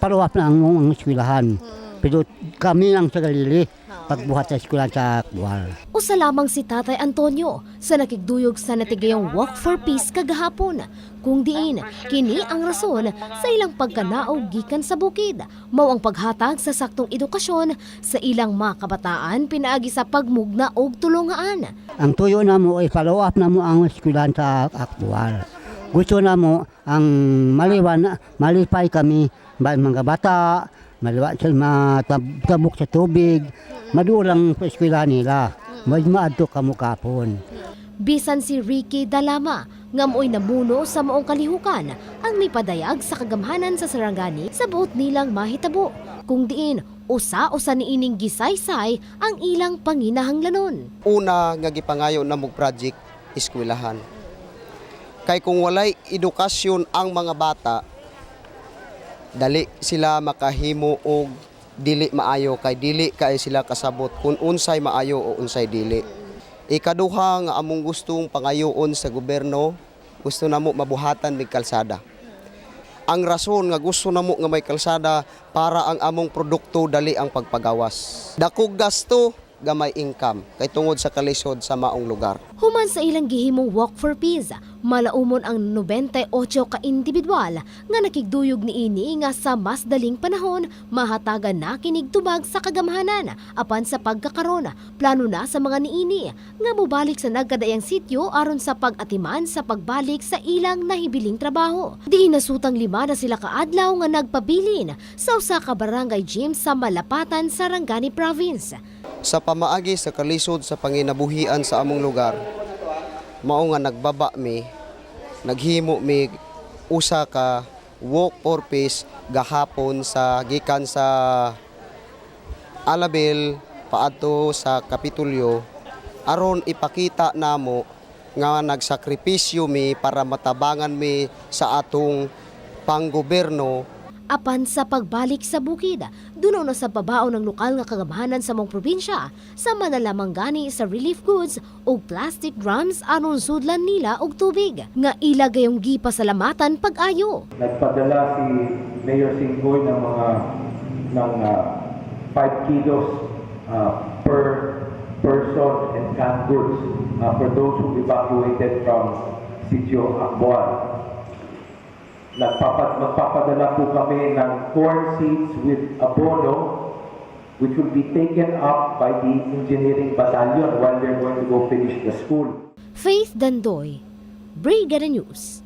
paruwap na ang eskwelahan. Pero kami lang sa Galili, pagbuhat sa eskwelahan sa Buhal. Usa lamang si Tatay Antonio sa nakigduyog sa natigayong Walk for Peace kagahapon. Kung diin, kini ang rason sa ilang pagkanaog gikan sa bukid. Mao ang paghatag sa saktong edukasyon sa ilang mga kabataan pinaagi sa pagmugna og tulungaan. Ang tuyo na mo ay paruwap na mo ang eskwelahan sa Buhal. Gusto na mo ang malipay kami, mga bata, maliwan sa matabok sa tubig, madulang sa eskwelahan nila. May maadto kamo kapon. Bisan si Ricky Dalama, nga mo'y namuno sa maong kalihukan ang may padayag sa kagamhanan sa Sarangani sa buot nilang mahitabo. Kung diin, usa-usa ni ining gisaysay ang ilang panginahanglanon. Una nga gipangayo na mong project, eskwelahan. Kay kung walay edukasyon ang mga bata, dali sila makahimo og dili maayo, kay dili kay sila kasabot kung unsay maayo o unsay dili. Ikaduha nga among gustong pangayoon sa gobyerno, gusto namo mabuhatan mig kalsada. Ang rason nga gusto namo nga may kalsada para ang among produkto dali ang pagpagawas. Dakog gasto, gamay income kay tungod sa kalisod sa maong lugar. Human sa ilang gihimong Walk for Peace, malaumon ang 98 ka individual nga nakigduyog niini nga sa mas daling panahon mahatagan na kinig tubag sa kagamhanan apan sa pagkakaron plano na sa mga niini nga mobalik sa nagkadayang sityo aron sa pag-atiman sa pagbalik sa ilang nahibiling trabaho. Di nasutang 5 na sila kaadlaw nga nagpabilin sa usa ka barangay gym sa Malapatan, Sarangani Province. Sa pamaagi sa kalisod sa panginabuhian sa among lugar, mao nga nagbaba mi, naghimo mi usa ka Walk for Peace gahapon sa gikan sa Alabel paadto sa Kapitulyo aron ipakita namo nga nagsakripisyo mi para matabangan mi sa atong panggobyerno. Apan sa pagbalik sa bukid, duno na sa babao ng lokal nga kagamhanan sa mong probinsya sa manalamang gani sa relief goods o plastic drums aron sudlan nila og tubig nga ila gayong gipasalamatan pag-ayo. Nagpadala si Mayor Singgoy ng 5 kilos per person and canned goods for those who evacuated from Sitio Akbuan. Magpapadala po kami ng corn seeds with abono which will be taken up by the engineering battalion while they're going to go finish the school. Faith Dandoy, Brigada News.